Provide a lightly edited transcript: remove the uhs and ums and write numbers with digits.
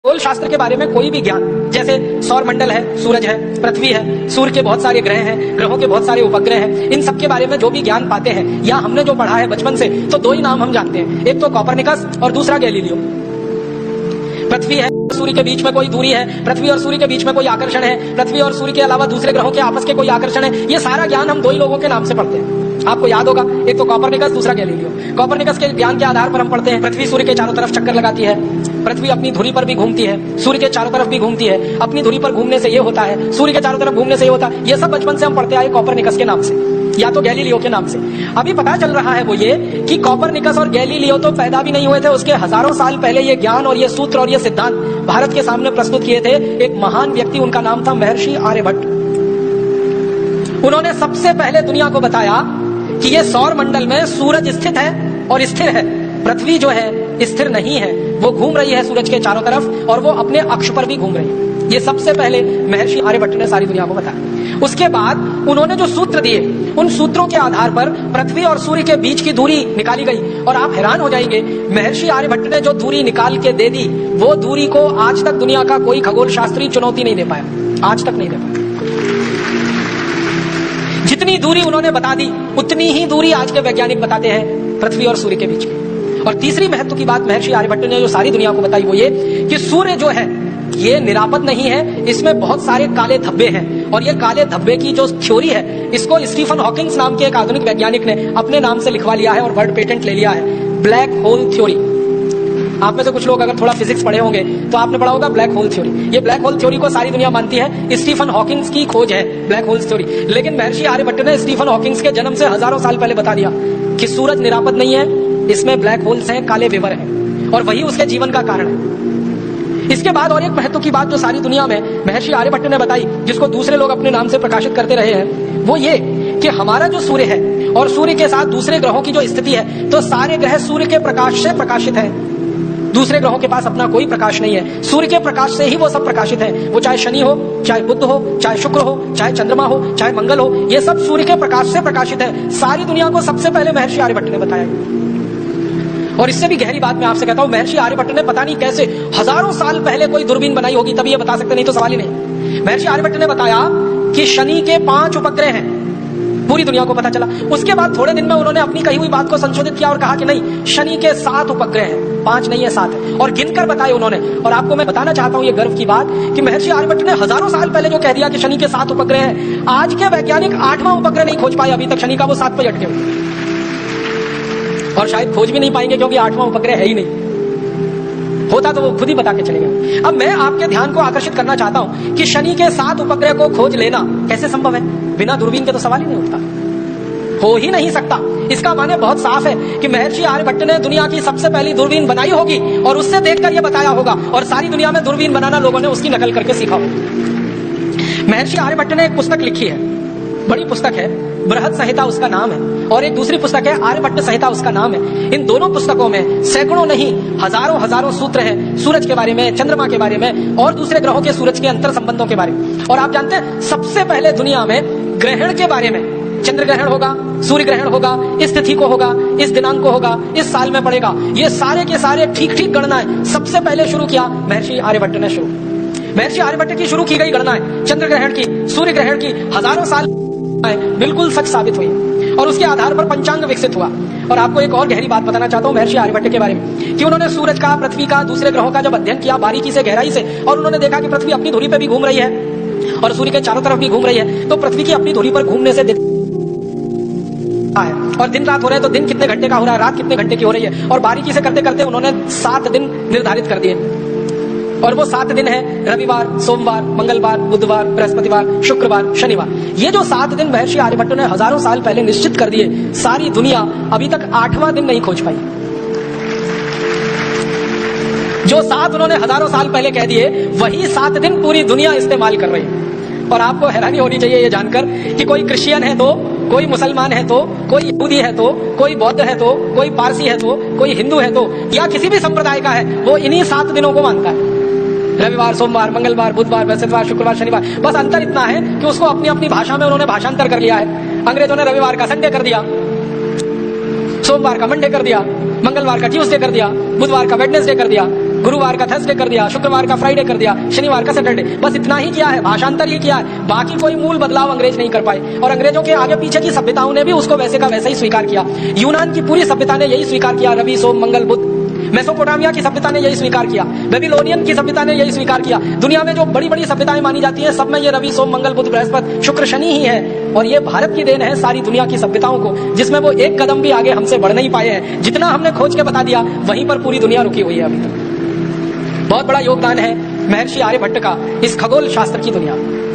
खगोल शास्त्र के बारे में कोई भी ज्ञान, जैसे सौर मंडल है, सूरज है, पृथ्वी है, सूर्य के बहुत सारे ग्रह हैं, ग्रहों के बहुत सारे उपग्रह हैं, इन सब के बारे में जो भी ज्ञान पाते हैं या हमने जो पढ़ा है बचपन से, तो दो ही नाम हम जानते हैं, एक तो कोपरनिकस और दूसरा गैलीलियो। पृथ्वी है, सूर्य के बीच में कोई दूरी है, पृथ्वी और सूर्य के बीच में कोई आकर्षण है, पृथ्वी और सूर्य के अलावा दूसरे ग्रहों के आपस के कोई आकर्षण है, ये सारा ज्ञान हम दो ही लोगों के नाम से पढ़ते हैं। आपको याद होगा, एक तो कोपरनिकस, दूसरा गैलीलियो। कोपरनिकस के ज्ञान के आधार पर हम पढ़ते हैं पृथ्वी सूर्य के चारों तरफ चक्कर लगाती है, पृथ्वी अपनी धुरी पर भी घूमती है, सूर्य के चारों तरफ भी घूमती है, अपनी धुरी पर घूमने से ये होता है, सूर्य के चारों तरफ घूमने से ये होता है। ये सब बचपन से हम पढ़ते आए कोपरनिकस के नाम से या तो गैलीलियो के नाम से। अभी पता चल रहा है वो ये कि कोपरनिकस और गैलीलियो तो पैदा भी नहीं हुए थे, उसके हजारों साल पहले ये ज्ञान और ये सूत्र और ये सिद्धांत भारत के सामने प्रस्तुत किए थे एक महान व्यक्ति, उनका नाम था महर्षि आर्यभट्ट। उन्होंने सबसे पहले दुनिया को बताया कि ये सौर मंडल में सूरज स्थित है और स्थिर है, पृथ्वी जो है स्थिर नहीं है, वो घूम रही है सूरज के चारों तरफ और वो अपने अक्ष पर भी घूम रही है। ये सबसे पहले महर्षि आर्यभट्ट ने सारी दुनिया को बताया। उसके बाद उन्होंने जो सूत्र दिए, उन सूत्रों के आधार पर पृथ्वी और सूर्य के बीच की दूरी निकाली गई और आप हैरान हो जाएंगे, महर्षि आर्यभट्ट ने जो दूरी निकाल के दे दी, वो दूरी को आज तक दुनिया का कोई खगोल शास्त्री चुनौती नहीं दे पाया, आज तक नहीं दे पाया। जितनी दूरी उन्होंने बता दी, उतनी ही दूरी आज के वैज्ञानिक बताते हैं पृथ्वी और सूर्य के बीच की। और तीसरी महत्व की बात महर्षि आर्यभट्ट ने जो सारी दुनिया को बताई वो ये कि सूर्य जो है ये निरापद नहीं है, इसमें बहुत सारे काले धब्बे हैं। और ये काले धब्बे की जो थ्योरी है, इसको स्टीफन हॉकिंग्स नाम के एक आधुनिक वैज्ञानिक ने अपने नाम से लिखवा लिया है और वर्ल्ड पेटेंट ले लिया है, ब्लैक होल थ्योरी। आप में से कुछ लोग अगर थोड़ा फिजिक्स पढ़े होंगे तो आपने पढ़ा होगा ब्लैक होल थ्योरी। ये ब्लैक होल थ्योरी को सारी दुनिया मानती है, स्टीफन हॉकिंग्स की खोज है ब्लैक होल थ्योरी। लेकिन महर्षि आर्यभट्ट ने स्टीफन हॉकिंग्स के जन्म से हजारों साल पहले बता दिया कि सूरज निरापद नहीं है, इसमें ब्लैक होल्स हैं, काले विवर हैं, और वही उसके जीवन का कारण है। इसके बाद और एक महत्व की बात जो सारी दुनिया में महर्षि आर्यभट्ट ने बताई, जिसको दूसरे लोग अपने नाम से प्रकाशित करते रहे हैं, वो ये कि हमारा जो सूर्य है और सूर्य के साथ दूसरे ग्रहों की जो स्थिति है, तो सारे ग्रह सूर्य के प्रकाश से प्रकाशित है। दूसरे ग्रहों के पास अपना कोई प्रकाश नहीं है, सूर्य के प्रकाश से ही वो सब प्रकाशित है। वो चाहे शनि हो, चाहे बुध हो, चाहे शुक्र हो, चाहे चंद्रमा हो, चाहे मंगल हो, ये सब सूर्य के प्रकाश से प्रकाशित है। सारी दुनिया को सबसे पहले महर्षि आर्यभट्ट ने बताया। और इससे भी गहरी बात मैं आपसे कहता हूं, महर्षि आर्यभट्ट ने पता नहीं कैसे हजारों साल पहले कोई दूरबीन बनाई होगी, तभी ये बता सकते, नहीं तो सवाल ही नहीं। महर्षि आर्यभट्ट ने बताया कि शनि के 5 उपग्रह हैं, पूरी दुनिया को पता चला। उसके बाद थोड़े दिन में उन्होंने अपनी कही हुई बात को संशोधित किया और कहा कि नहीं, शनि के 7 उपग्रह हैं, 5 नहीं है 7 है, और गिनकर बताए उन्होंने। और आपको मैं बताना चाहता हूं ये गर्व की बात कि महर्षि आर्यभट्ट ने हजारों साल पहले जो कह दिया कि शनि के 7 उपग्रह हैं, आज के वैज्ञानिक 8वां उपग्रह नहीं खोज पाए अभी तक शनि का, वो 7 पे अटके हुए, और शायद खोज भी नहीं पाएंगे क्योंकि 8वां उपग्रह है ही नहीं। होता तो वो खुद ही बता के चले गए। अब मैं आपके ध्यान को आकर्षित करना चाहता हूं कि शनि के 7 उपग्रह को खोज लेना कैसे संभव है, बिना दूरबीन के तो सवाल ही नहीं उठता, हो ही नहीं सकता। इसका माने बहुत साफ है कि महर्षि आर्यभट्ट ने दुनिया की सबसे पहली दूरबीन बनाई होगी और उससे देखकर यह बताया होगा, और सारी दुनिया में दूरबीन बनाना लोगों ने उसकी नकल करके सीखा होगा। महर्षि आर्यभट्ट ने एक पुस्तक लिखी है, बड़ी पुस्तक है, बृहद संहिता उसका नाम है, और एक दूसरी पुस्तक है आर्यभट्ट संहिता उसका नाम है। इन दोनों पुस्तकों में सैकड़ों नहीं हजारों सूत्र हैं सूरज के बारे में, चंद्रमा के बारे में, और दूसरे ग्रहों के सूरज के अंतर संबंधों के बारे में। और आप जानते हैं सबसे पहले दुनिया में ग्रहण के बारे में, चंद्र ग्रहण होगा, सूर्य ग्रहण होगा, इस तिथि को होगा, इस दिनांक को होगा, इस साल में पड़ेगा, ये सारे के सारे ठीक गणनाएं सबसे पहले शुरू किया महर्षि आर्यभट्ट ने। महर्षि आर्यभट्ट की शुरू की गई गणनाएं चंद्र ग्रहण की, सूर्य ग्रहण की, हजारों साल बिल्कुल सच साबित हुई, और उसके आधार पर पंचांग विकसित हुआ। और आपको एक और गहरी बात बताना चाहता हूं महर्षि आर्यभट्ट के बारे में कि उन्होंने सूरज का, पृथ्वी का, दूसरे ग्रहों का जब अध्ययन किया बारीकी से, गहराई से, और उन्होंने देखा कि पृथ्वी अपनी धुरी पर भी घूम रही है और सूर्य के चारों तरफ भी घूम रही है, तो पृथ्वी की अपनी धुरी पर घूमने से और दिन रात हो रहे हैं, तो दिन कितने घंटे का हो रहा है, रात कितने घंटे की हो रही है, और बारीकी से करते करते उन्होंने 7 दिन निर्धारित कर दिए। और वो 7 दिन है रविवार, सोमवार, मंगलवार, बुधवार, बृहस्पतिवार, शुक्रवार, शनिवार। ये जो 7 दिन महर्षि आर्यभट्ट ने हजारों साल पहले निश्चित कर दिए, सारी दुनिया अभी तक 8वां दिन नहीं खोज पाई। जो 7 उन्होंने हजारों साल पहले कह दिए, वही 7 दिन पूरी दुनिया इस्तेमाल कर रही है। और आपको हैरानी होनी चाहिए ये जानकर कि कोई क्रिश्चियन है तो, कोई मुसलमान है तो, कोई यहूदी है तो, कोई बौद्ध है तो, कोई पारसी है तो, कोई हिंदू है तो, या किसी भी संप्रदाय का है, वो इन्हीं 7 दिनों को मानता है। रविवार, सोमवार, मंगलवार, बुधवार, बृहस्पतिवार, शुक्रवार, शनिवार। बस अंतर इतना है कि उसको अपनी अपनी भाषा में उन्होंने भाषांतर कर लिया है। अंग्रेजों ने रविवार का संडे कर दिया, सोमवार का मंडे कर दिया, मंगलवार का ट्यूसडे कर दिया, बुधवार का वेडनेसडे कर दिया, गुरुवार का थर्सडे कर दिया, शुक्रवार का फ्राइडे कर दिया, शनिवार का सैटरडे, बस इतना ही किया है, भाषांतर ही किया है। बाकी कोई मूल बदलाव अंग्रेज नहीं कर पाए। और अंग्रेजों के आगे पीछे की सभ्यताओं ने भी उसको वैसे का वैसा ही स्वीकार किया। यूनान की पूरी सभ्यता ने यही स्वीकार किया, रवि सोम मंगल बुध। मेसोपोटामिया की सभ्यता ने यही स्वीकार किया, बेबीलोनियन की सभ्यता ने यही स्वीकार किया। दुनिया में जो बड़ी बड़ी सभ्यताएं मानी जाती हैं, सब में ये रवि सोम मंगल बुध बृहस्पति शुक्र शनि ही है। और ये भारत की देन है सारी दुनिया की सभ्यताओं को, जिसमें वो एक कदम भी आगे हमसे बढ़ नहीं पाए हैं। जितना हमने खोज के बता दिया, वहीं पर पूरी दुनिया रुकी हुई है अभी तक। बहुत बड़ा योगदान है महर्षि आर्यभट्ट का इस खगोल शास्त्र की दुनिया में।